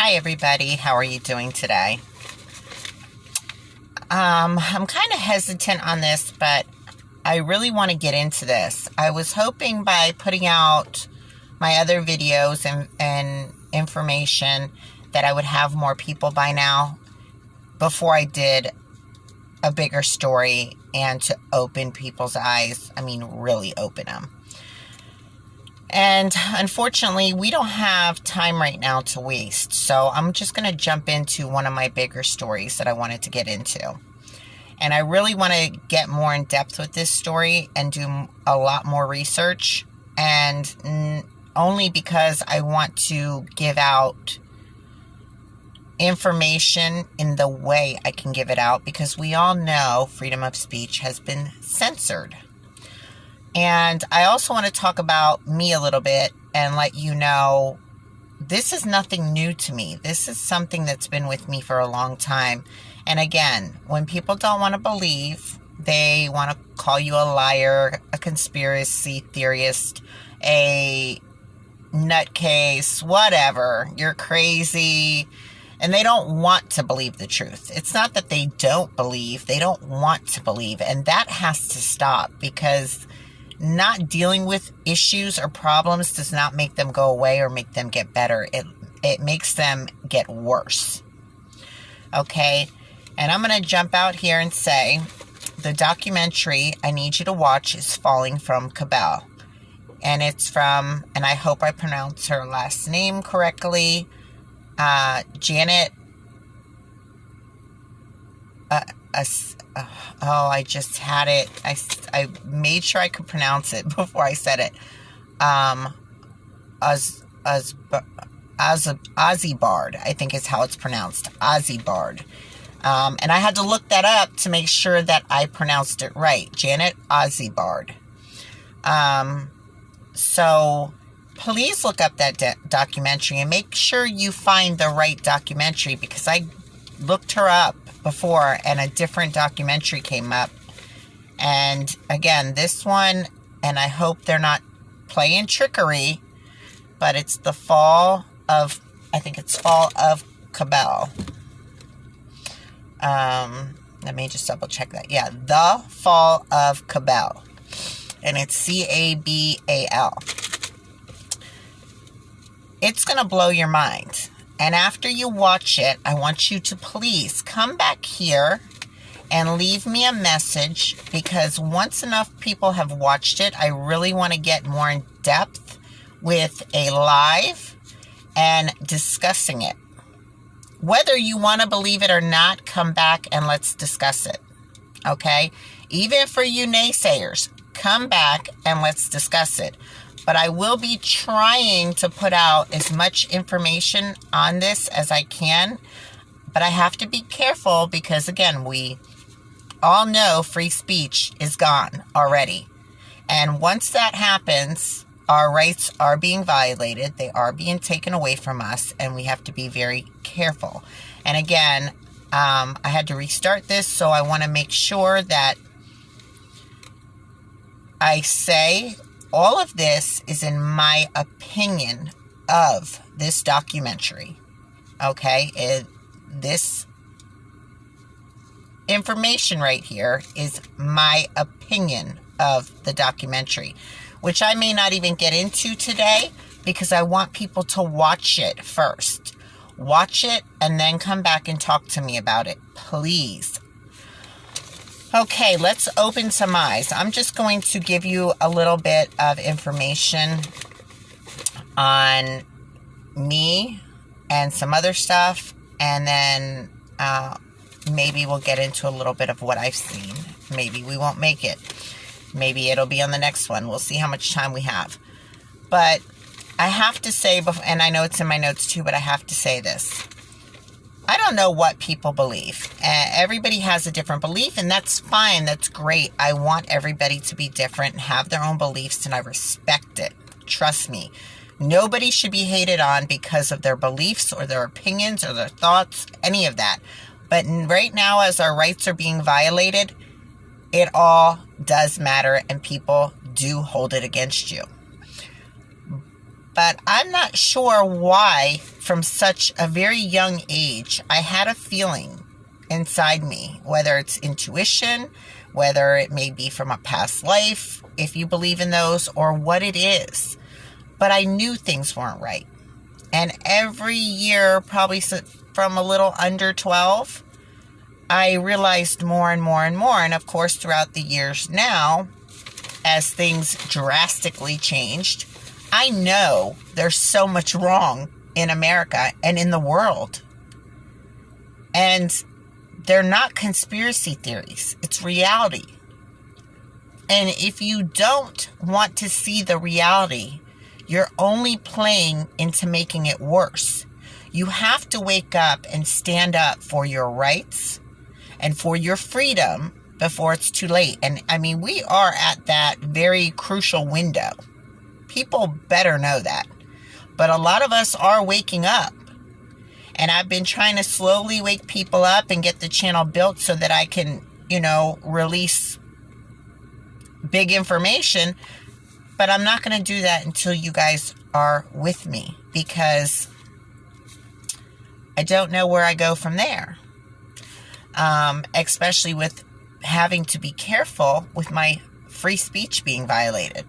Hi everybody, how are you doing today? I'm kind of hesitant on this, but I really want to get into this. I was hoping by putting out my other videos and information that I would have more people by now before I did a bigger story and to open people's eyes. I mean, really open them. And unfortunately, we don't have time right now to waste. So I'm just going to jump into one of my bigger stories that I wanted to get into. And I really want to get more in depth with this story and do a lot more research. And only because I want to give out information in the way I can give it out. Because we all know freedom of speech has been censored. And I also want to talk about me a little bit and let you know this is nothing new to me. This is something that's been with me for a long time. And again, when people don't want to believe, they want to call you a liar, a conspiracy theorist, a nutcase, whatever. You're crazy. And they don't want to believe the truth. It's not that they don't believe. They don't want to believe. And that has to stop, because not dealing with issues or problems does not make them go away or make them get better. It makes them get worse. Okay? And I'm going to jump out here and say the documentary I need you to watch is Falling from Cabal. And it's from, and I hope I pronounce her last name correctly, Janet. I just had it. I made sure I could pronounce it before I said it. Ozibard, I think is how it's pronounced. Ozibard. And I had to look that up to make sure that I pronounced it right. Janet Ozibard. So please look up that documentary and make sure you find the right documentary, because I looked her up before and a different documentary came up. And again, this one, and I hope they're not playing trickery, but it's the Fall of Cabal. Let me just double check that. Yeah, The Fall of Cabal. And it's Cabal. It's going to blow your mind. And after you watch it, I want you to please come back here and leave me a message, because once enough people have watched it, I really want to get more in depth with a live and discussing it. Whether you want to believe it or not, come back and let's discuss it. Okay? Even for you naysayers, come back and let's discuss it. But I will be trying to put out as much information on this as I can. But I have to be careful because, again, we all know free speech is gone already. And once that happens, our rights are being violated. They are being taken away from us. And we have to be very careful. And again, I had to restart this. So I want to make sure that I say all of this is in my opinion of this documentary. Okay? This information right here is my opinion of the documentary, which I may not even get into today because I want people to watch it first. Watch it and then come back and talk to me about it, please. Okay, let's open some eyes. I'm just going to give you a little bit of information on me and some other stuff. And then maybe we'll get into a little bit of what I've seen. Maybe we won't make it. Maybe it'll be on the next one. We'll see how much time we have. But I have to say, and I know it's in my notes too, but I have to say this. I don't know what people believe. Everybody has a different belief, and that's fine. That's great. I want everybody to be different and have their own beliefs, and I respect it. Trust me. Nobody should be hated on because of their beliefs or their opinions or their thoughts, any of that. But right now, as our rights are being violated, it all does matter, and people do hold it against you. But I'm not sure why, from such a very young age, I had a feeling inside me, whether it's intuition, whether it may be from a past life, if you believe in those, or what it is. But I knew things weren't right. And every year, probably from a little under 12, I realized more and more and more. And of course, throughout the years now, as things drastically changed, I know there's so much wrong in America and in the world. And they're not conspiracy theories. It's reality. And if you don't want to see the reality, you're only playing into making it worse. You have to wake up and stand up for your rights and for your freedom before it's too late. And I mean, we are at that very crucial window. People better know that. But a lot of us are waking up. And I've been trying to slowly wake people up and get the channel built so that I can, release big information. But I'm not going to do that until you guys are with me, because I don't know where I go from there. Especially with having to be careful with my free speech being violated.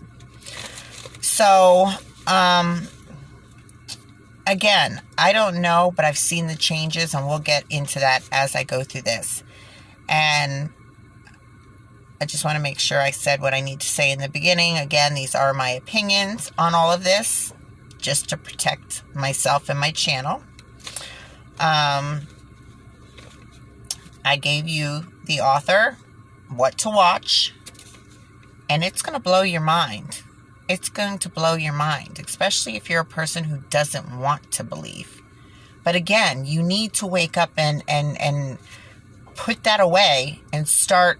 So, again, I don't know, but I've seen the changes, and we'll get into that as I go through this. And I just want to make sure I said what I need to say in the beginning. Again, these are my opinions on all of this, just to protect myself and my channel. I gave you the author, what to watch, and it's going to blow your mind. It's going to blow your mind, especially if you're a person who doesn't want to believe. But again, you need to wake up and put that away and start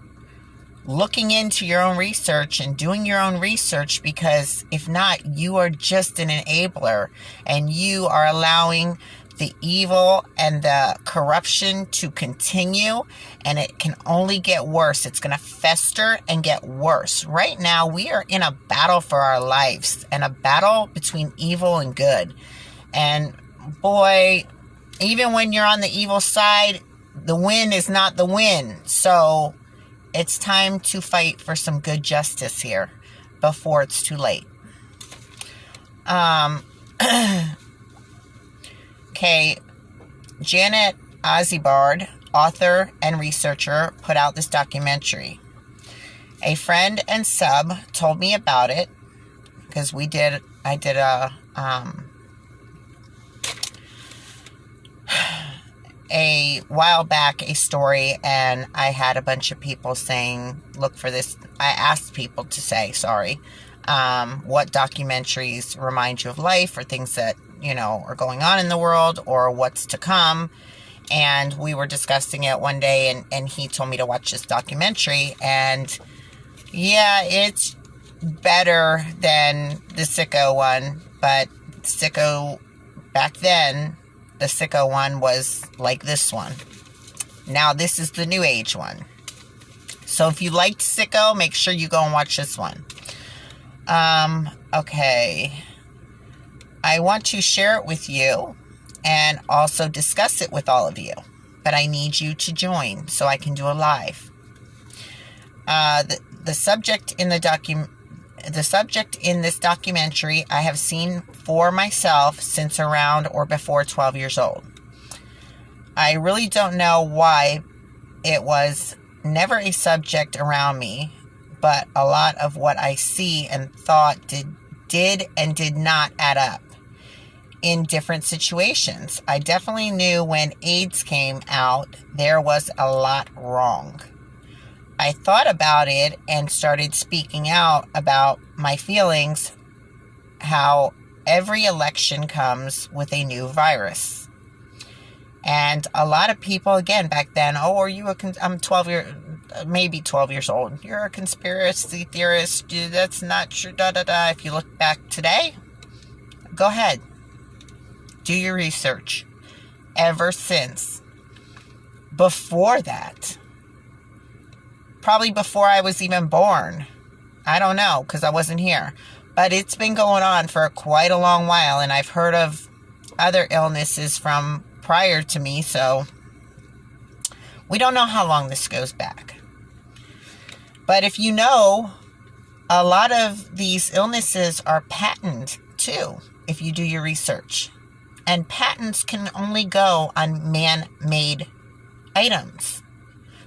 looking into your own research and doing your own research, because if not, you are just an enabler, and you are allowing the evil and the corruption to continue, and it can only get worse. It's going to fester and get worse. Right now, we are in a battle for our lives, and a battle between evil and good. And boy, even when you're on the evil side, the win is not the win. So it's time to fight for some good justice here before it's too late. Okay, Janet Azibard, author and researcher, put out this documentary. A friend and sub told me about it, because I did a while back a story, and I had a bunch of people saying, look for this. I asked people to say, what documentaries remind you of life, or things that are going on in the world, or what's to come. And we were discussing it one day, and he told me to watch this documentary. And yeah, it's better than the Sicko one, but Sicko, back then, the Sicko one was like this one. Now this is the New Age one. So if you liked Sicko, make sure you go and watch this one. Okay. I want to share it with you and also discuss it with all of you. But I need you to join so I can do a live. The subject in this documentary I have seen for myself since around or before 12 years old. I really don't know why it was never a subject around me, but a lot of what I see and thought did and did not add up in different situations. I definitely knew when AIDS came out, there was a lot wrong. I thought about it and started speaking out about my feelings, how every election comes with a new virus. And a lot of people, again, back then, I'm 12 years old. You're a conspiracy theorist. That's not true, If you look back today, go ahead. Do your research. Ever since. Before that. Probably before I was even born. I don't know, because I wasn't here. But it's been going on for quite a long while, and I've heard of other illnesses from prior to me, so we don't know how long this goes back. But if you know, a lot of these illnesses are patented too, if you do your research. And patents can only go on man-made items.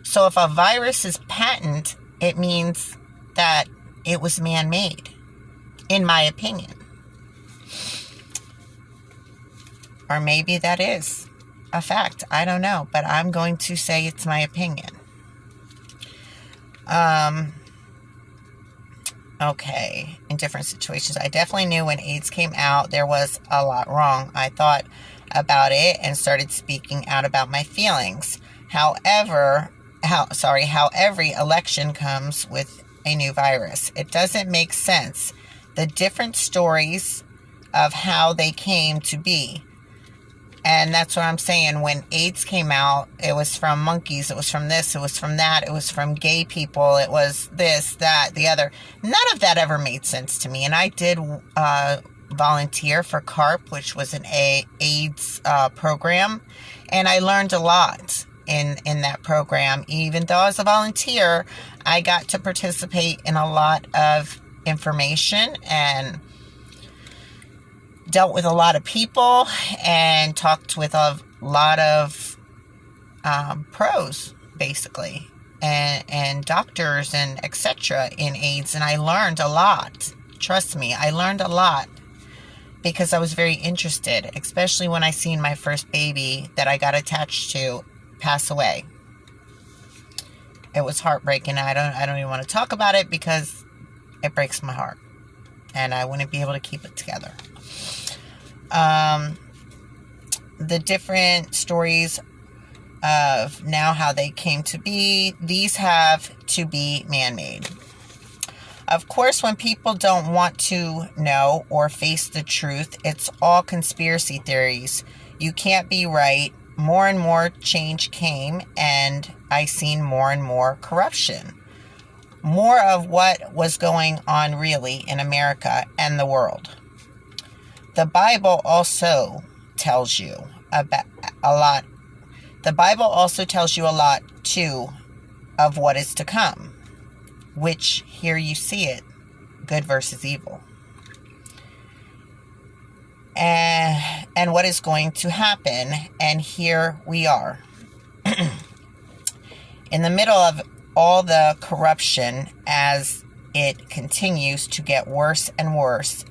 So if a virus is patent, it means that it was man-made, in my opinion. Or maybe that is a fact. I don't know. But I'm going to say it's my opinion. Okay. In different situations. I definitely knew when AIDS came out, there was a lot wrong. I thought about it and started speaking out about my feelings. However, how every election comes with a new virus. It doesn't make sense. The different stories of how they came to be. And that's what I'm saying. When AIDS came out, it was from monkeys. It was from this. It was from that. It was from gay people. It was this, that, the other. None of that ever made sense to me. And I did volunteer for CARP, which was an AIDS program. And I learned a lot in that program. Even though I was a volunteer, I got to participate in a lot of information and dealt with a lot of people and talked with a lot of pros, basically, and doctors and etc. in AIDS. And I learned a lot. Trust me, I learned a lot because I was very interested, especially when I seen my first baby that I got attached to pass away. It was heartbreaking. I don't even want to talk about it because it breaks my heart, and I wouldn't be able to keep it together. The different stories of now how they came to be, these have to be man-made. Of course, when people don't want to know or face the truth, it's all conspiracy theories. You can't be right. More and more change came, and I seen more and more corruption. More of what was going on really in America and the world. The Bible also tells you about a lot. The Bible also tells you a lot, too, of what is to come. Which, here you see it. Good versus evil. And what is going to happen. And here we are. In the middle of all the corruption as it continues to get worse and worse.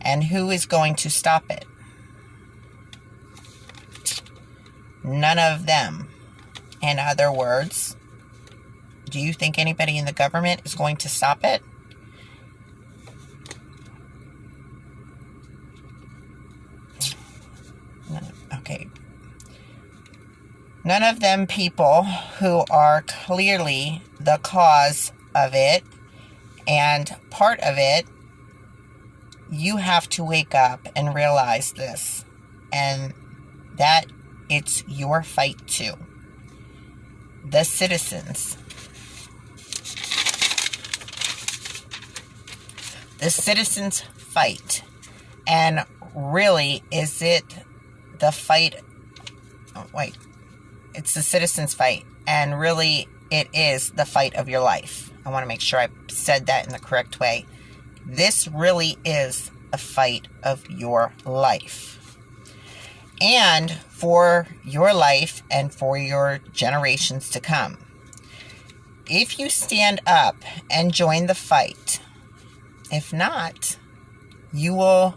And who is going to stop it? None of them. In other words, do you think anybody in the government is going to stop it? Okay. None of them people who are clearly the cause of it and part of it. You have to wake up and realize this, and that it's your fight too. The citizens. The citizens fight. And really, is it the fight? Oh, wait. It's the citizens fight. And really, it is the fight of your life. I want to make sure I said that in the correct way. This really is a fight of your life. And for your life and for your generations to come. If you stand up and join the fight, if not, you will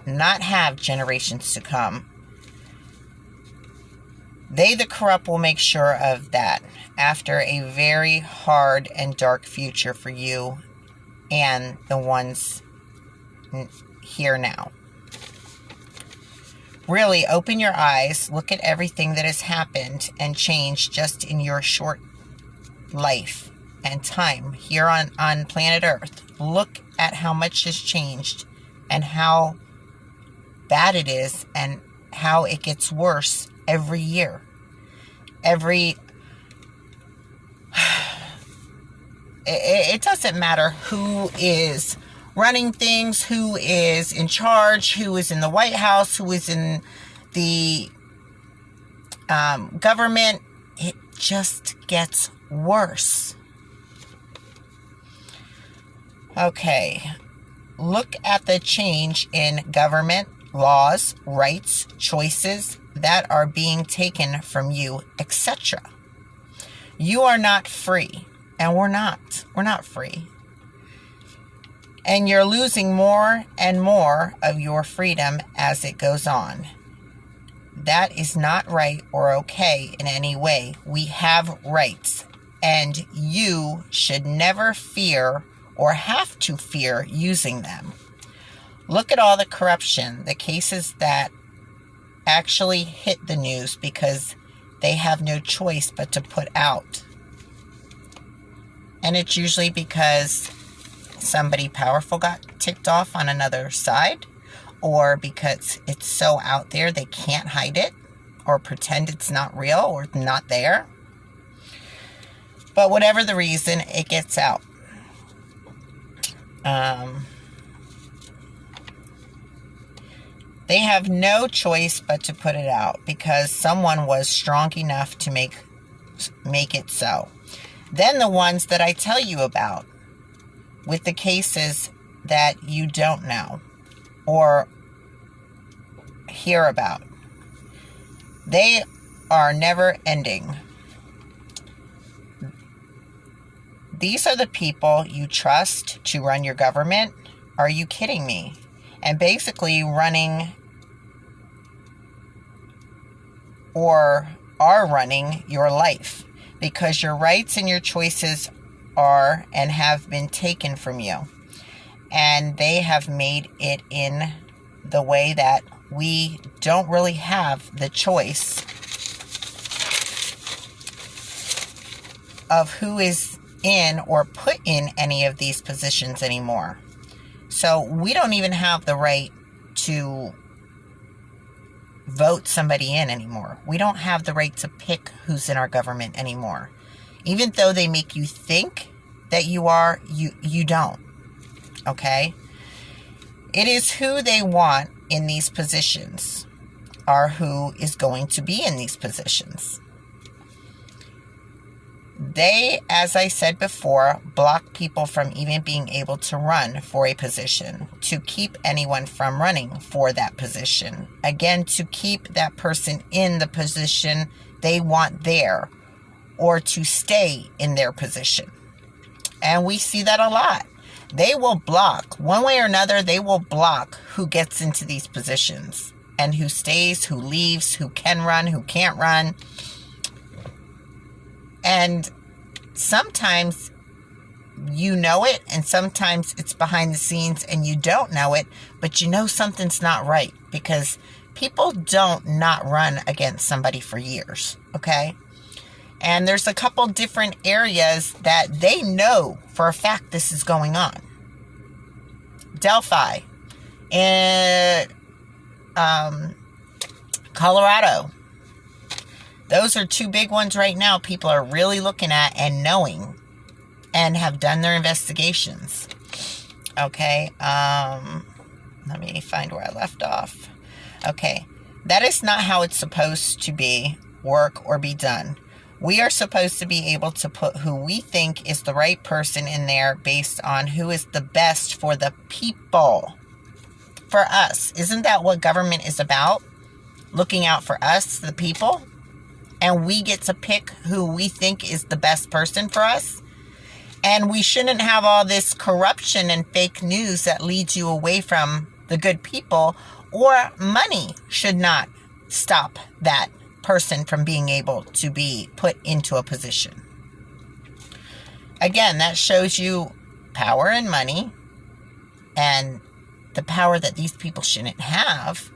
not have generations to come. They, the corrupt, will make sure of that after a very hard and dark future for you and the ones here now. Really, open your eyes, look at everything that has happened and changed just in your short life and time here on planet Earth. Look at how much has changed and how bad it is and how it gets worse every year. It doesn't matter who is running things, who is in charge, who is in the White House, who is in the government, it just gets worse. Okay, look at the change in government, laws, rights, choices that are being taken from you, etc. You are not free, and we're not. We're not free. And you're losing more and more of your freedom as it goes on. That is not right or okay in any way. We have rights, and you should never fear or have to fear using them. Look at all the corruption, the cases that actually hit the news because they have no choice but to put out. And it's usually because somebody powerful got ticked off on another side, or because it's so out there they can't hide it or pretend it's not real or not there. But whatever the reason, it gets out. They have no choice but to put it out because someone was strong enough to make it so. Then the ones that I tell you about, with the cases that you don't know or hear about, they are never ending. These are the people you trust to run your government. Are you kidding me? And basically running or are running your life because your rights and your choices are and have been taken from you. And they have made it in the way that we don't really have the choice of who is in or put in any of these positions anymore. So we don't even have the right to vote somebody in anymore. We don't have the right to pick who's in our government anymore. Even though they make you think that you are, you don't. Okay? It is who they want in these positions are who is going to be in these positions. They, as I said before, block people from even being able to run for a position, to keep anyone from running for that position. Again, to keep that person in the position they want there, or to stay in their position. And we see that a lot. They will block, one way or another, they will block who gets into these positions, and who stays, who leaves, who can run, who can't run. And sometimes you know it, and sometimes it's behind the scenes and you don't know it, but you know something's not right because people don't not run against somebody for years, okay? And there's a couple different areas that they know for a fact this is going on. Delphi, in Colorado. Those are two big ones right now people are really looking at and knowing and have done their investigations. Okay, let me find where I left off. Okay, that is not how it's supposed to be, work, or be done. We are supposed to be able to put who we think is the right person in there based on who is the best for the people. For us. Isn't that what government is about? Looking out for us, the people? And we get to pick who we think is the best person for us. And we shouldn't have all this corruption and fake news that leads you away from the good people, or money should not stop that person from being able to be put into a position. Again, that shows you power and money, and the power that these people shouldn't have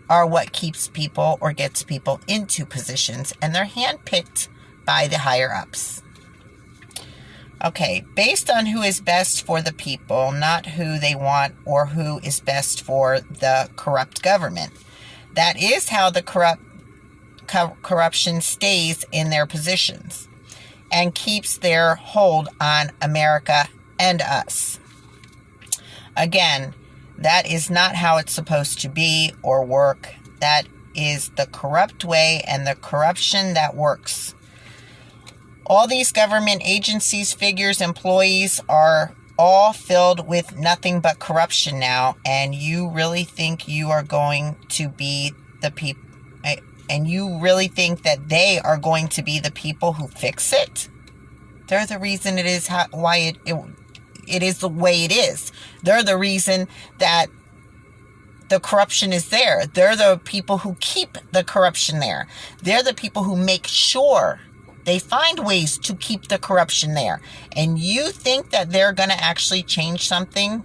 are what keeps people or gets people into positions, and they're handpicked by the higher ups. Okay, based on who is best for the people, not who they want or who is best for the corrupt government. That is how the corruption stays in their positions and keeps their hold on America and us. Again, that is not how it's supposed to be or work. That is the corrupt way and the corruption that works. All these government agencies, figures, employees are all filled with nothing but corruption now. And you really think you are going to be the people, and you really think that they are going to be the people who fix it? They're the reason it is why it is the way it is. They're the reason that the corruption is there. They're the people who keep the corruption there. They're the people who make sure they find ways to keep the corruption there. And you think that they're going to actually change something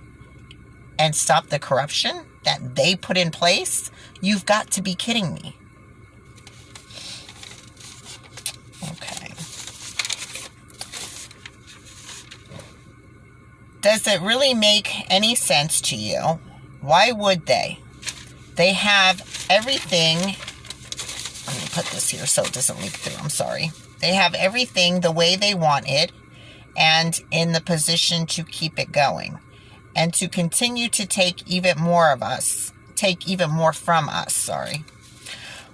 and stop the corruption that they put in place? You've got to be kidding me. Okay. Does it really make any sense to you? Why would they? They have everything. Let me put this here so it doesn't leak through. I'm sorry. They have everything the way they want it and in the position to keep it going and to continue to take even more from us,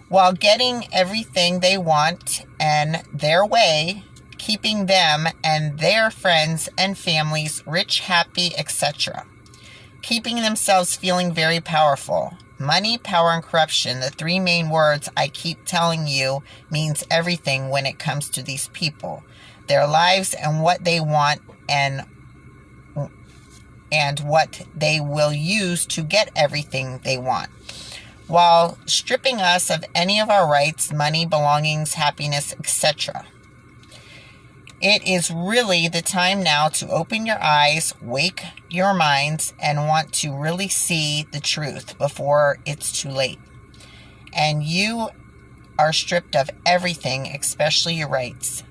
while getting everything they want and their way, keeping them and their friends and families rich, happy, etc. Keeping themselves feeling very powerful. Money, power, and corruption, the three main words I keep telling you, means everything when it comes to these people. Their lives and what they want and what they will use to get everything they want, while stripping us of any of our rights, money, belongings, happiness, etc. It is really the time now to open your eyes, wake your minds, and want to really see the truth before it's too late. And you are stripped of everything, especially your rights.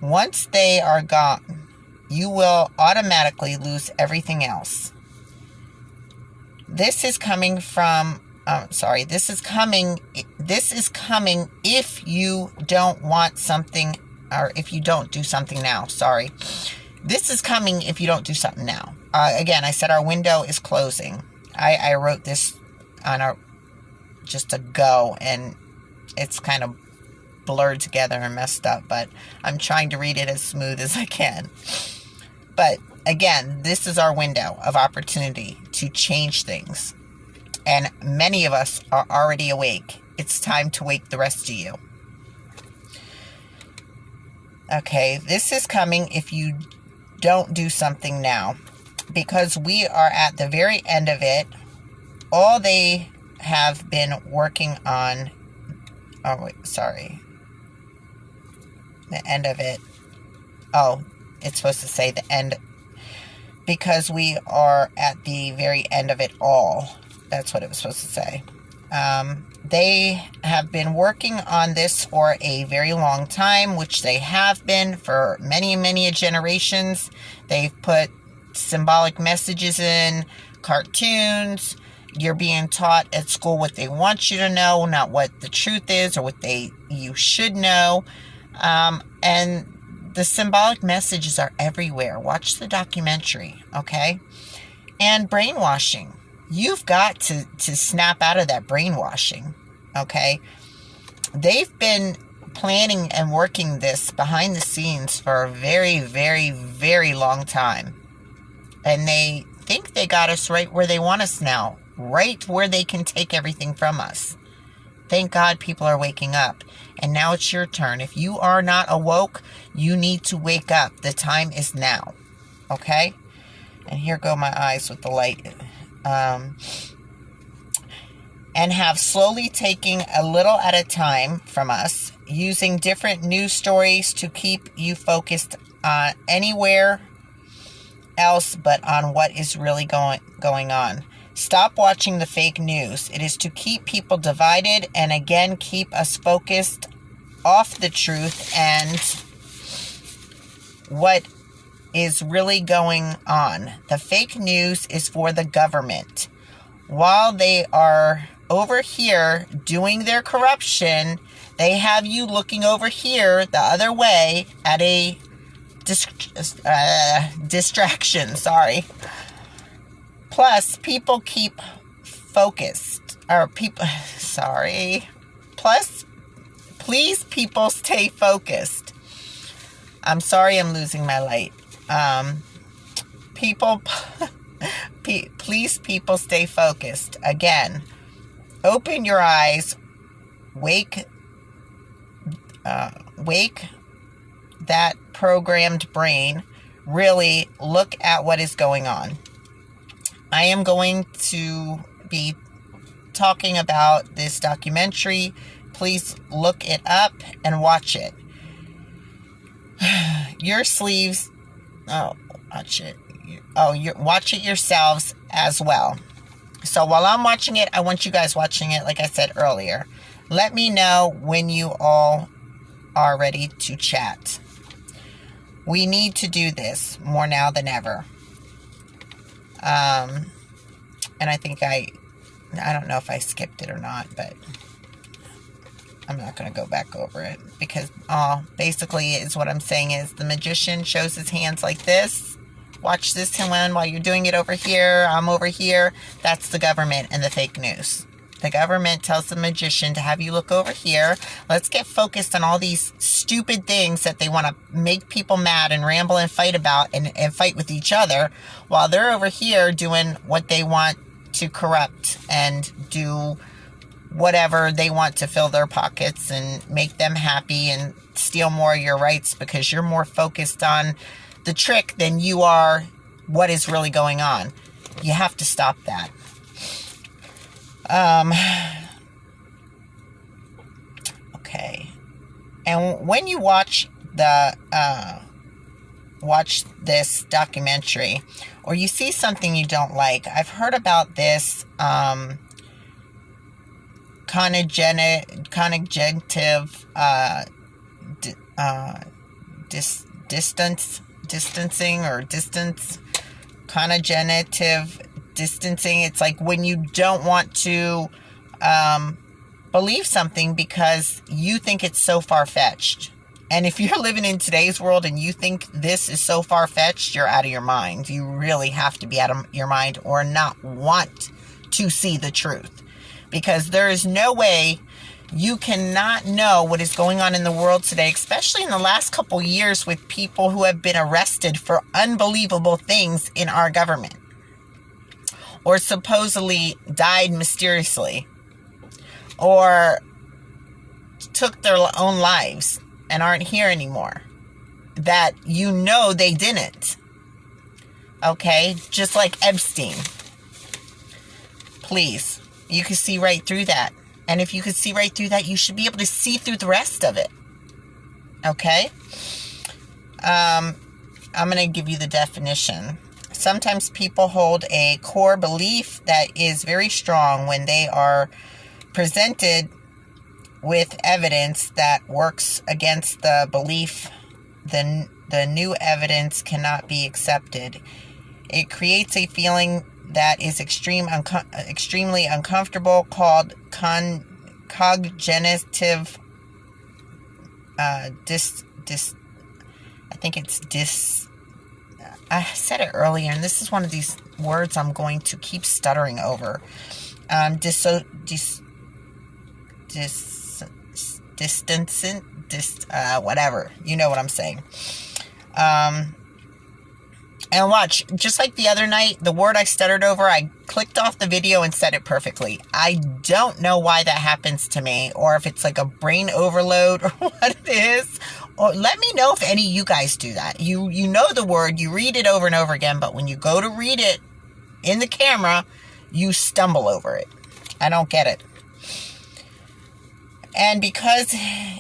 Once they are gone, you will automatically lose everything else. This is coming if you don't want something, or if you don't do something now. This is coming if you don't do something now. Again, I said our window is closing. I wrote this on just a go, and it's kind of blurred together and messed up, but I'm trying to read it as smooth as I can. But again, this is our window of opportunity to change things. And many of us are already awake. It's time to wake the rest of you. Okay, this is coming if you don't do something now, because we are at the very end of it. All they have been working on, the end of it. Oh, it's supposed to say the end, because we are at the very end of it all. That's what it was supposed to say. They have been working on this for a very long time, which they have been for many, many generations. They've put symbolic messages in, cartoons. You're being taught at school what they want you to know, not what the truth is or what you should know. And the symbolic messages are everywhere. Watch the documentary, okay? And brainwashing. You've got to snap out of that brainwashing, okay? They've been planning and working this behind the scenes for a very, very, very long time. And they think they got us right where they want us now, right where they can take everything from us. Thank God people are waking up. And now it's your turn. If you are not awoke, you need to wake up. The time is now, okay? And here go my eyes with the light. And have slowly taken a little at a time from us, using different news stories to keep you focused on anywhere else but on what is really going on. Stop watching the fake news. It is to keep people divided and again keep us focused off the truth and what is really going on. The fake news is for the government. While they are over here doing their corruption, they have you looking over here the other way at a distraction. Plus, people keep focused. Or people, sorry. Plus, please, people, stay focused. I'm sorry I'm losing my light. People, please, people, stay focused. Again, open your eyes. Wake that programmed brain. Really look at what is going on. I am going to be talking about this documentary. Please look it up and watch it. Your sleeves. Oh, watch it. Watch it yourselves as well. So while I'm watching it, I want you guys watching it, like I said earlier. Let me know when you all are ready to chat. We need to do this more now than ever. And I think I don't know if I skipped it or not, but I'm not going to go back over it because basically is what I'm saying is the magician shows his hands like this. Watch this one while you're doing it over here. I'm over here. That's the government and the fake news. The government tells the magician to have you look over here. Let's get focused on all these stupid things that they want to make people mad and ramble and fight about and fight with each other while they're over here doing what they want to corrupt and do whatever they want to fill their pockets and make them happy and steal more of your rights because you're more focused on the trick than you are what is really going on. You have to stop that. Okay. And when you watch this documentary or you see something you don't like, I've heard about this cognitive cognitive distancing. It's like when you don't want to believe something because you think it's so far-fetched. And if you're living in today's world and you think this is so far-fetched, you're out of your mind. You really have to be out of your mind or not want to see the truth. Because there is no way you cannot know what is going on in the world today, especially in the last couple years with people who have been arrested for unbelievable things in our government. Or supposedly died mysteriously. Or took their own lives and aren't here anymore. That you know they didn't. Okay? Just like Epstein. Please. You can see right through that. And if you can see right through that, you should be able to see through the rest of it. Okay? I'm going to give you the definition. Sometimes people hold a core belief that is very strong when they are presented with evidence that works against the belief. The new evidence cannot be accepted. It creates a feeling that is extremely uncomfortable, called cognitive I said it earlier, and this is one of these words I'm going to keep stuttering over. Whatever. You know what I'm saying. And watch, just like the other night, the word I stuttered over, I clicked off the video and said it perfectly. I don't know why that happens to me, or if it's like a brain overload, or what it is. Or let me know if any of you guys do that. You know the word, you read it over and over again, but when you go to read it in the camera, you stumble over it. I don't get it. And because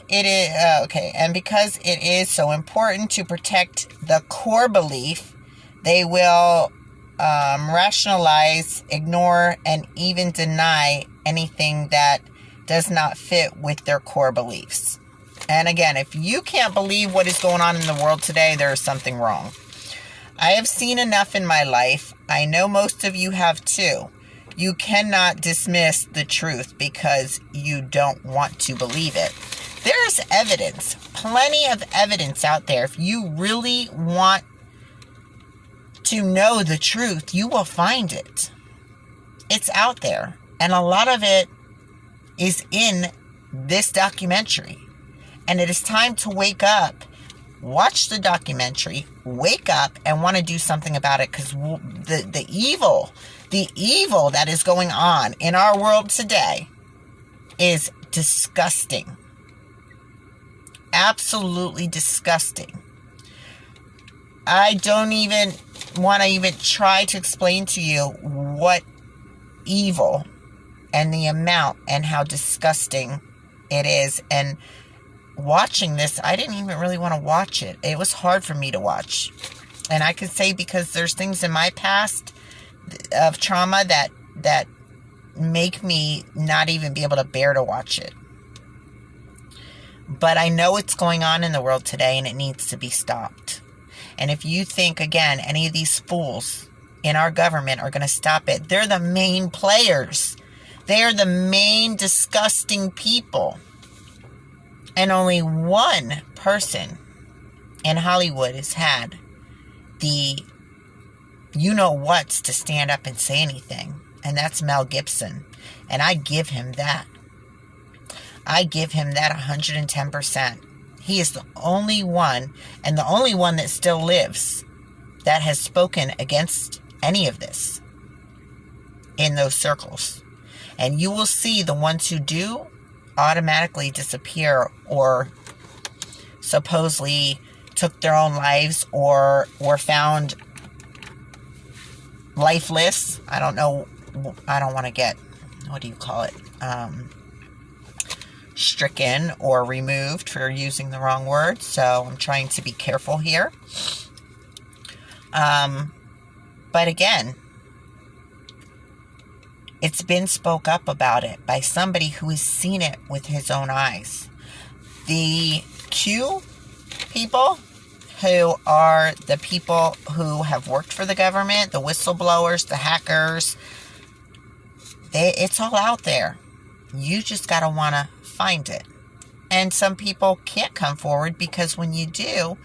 it is so important to protect the core belief, they will rationalize, ignore, and even deny anything that does not fit with their core beliefs. And again, if you can't believe what is going on in the world today, there is something wrong. I have seen enough in my life. I know most of you have too. You cannot dismiss the truth because you don't want to believe it. There's evidence, plenty of evidence out there. If you really want to know the truth, you will find it. It's out there. And a lot of it is in this documentary. And it is time to wake up, watch the documentary, wake up and want to do something about it. Because the evil that is going on in our world today is disgusting. Absolutely disgusting. I don't even want to even try to explain to you what evil and the amount and how disgusting it is. And watching this, I didn't even really want to watch it. It was hard for me to watch. And I could say because there's things in my past of trauma that make me not even be able to bear to watch it. But I know what's going on in the world today, and it needs to be stopped. And if you think, again, any of these fools in our government are going to stop it, they're the main players. They are the main disgusting people. And only one person in Hollywood has had the you-know-whats to stand up and say anything. And that's Mel Gibson. And I give him that. I give him that 110%. He is the only one, and the only one that still lives, that has spoken against any of this in those circles. And you will see the ones who do automatically disappear or supposedly took their own lives or were found lifeless. I don't know. I don't want to get, what do you call it? Stricken or removed for using the wrong word. So I'm trying to be careful here. But again, it's been spoke up about it by somebody who has seen it with his own eyes. The Q people, who are the people who have worked for the government, the whistleblowers, the hackers, it's all out there. You just got to want to find it. And some people can't come forward because when you do,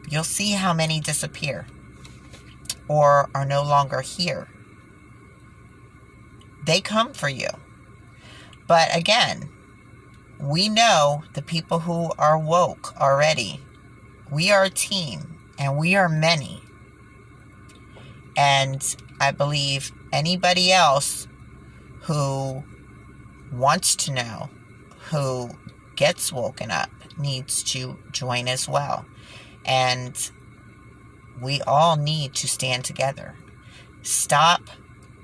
you'll see how many disappear or are no longer here. They come for you. But again, we know the people who are woke already. We are a team and we are many. And I believe anybody else who wants to know, who gets woken up, needs to join as well. And we all need to stand together. Stop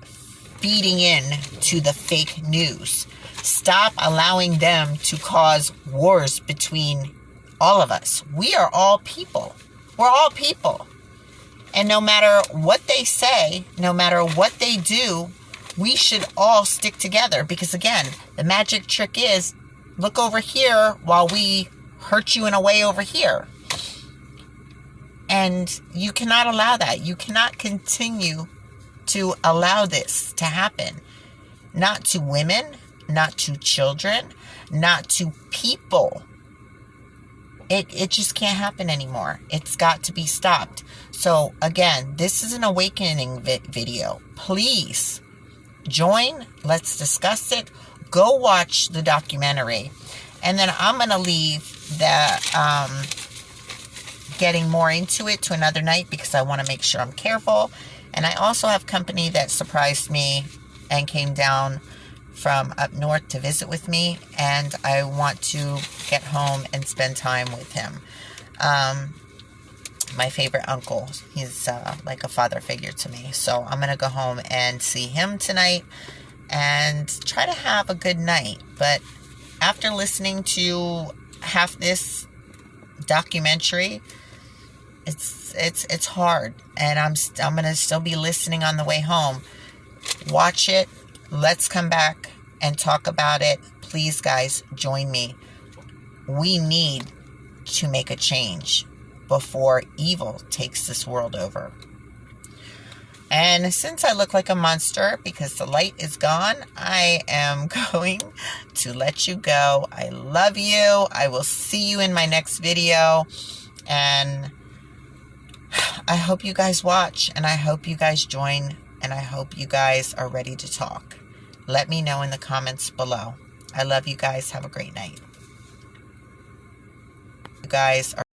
feeding in to the fake news. Stop allowing them to cause wars between all of us. We are all people. We're all people. And no matter what they say, no matter what they do, we should all stick together. Because again, the magic trick is, look over here while we hurt you in a way over here. And you cannot allow that. You cannot continue to allow this to happen. Not to women, not to children, not to people. It just can't happen anymore. It's got to be stopped. So again, this is an awakening video. Please join. Let's discuss it. Go watch the documentary. And then I'm going to leave the getting more into it to another night because I want to make sure I'm careful. And I also have company that surprised me and came down from up north to visit with me. And I want to get home and spend time with him. My favorite uncle. He's like a father figure to me. So I'm going to go home and see him tonight and try to have a good night. But after listening to half this documentary, it's hard, and I'm gonna still be listening on the way home. Watch it. Let's come back and talk about it. Please, guys, join me. We need to make a change before evil takes this world over. And since I look like a monster because the light is gone, I am going to let you go. I love you. I will see you in my next video. And I hope you guys watch, and I hope you guys join, and I hope you guys are ready to talk. Let me know in the comments below. I love you guys. Have a great night. You guys are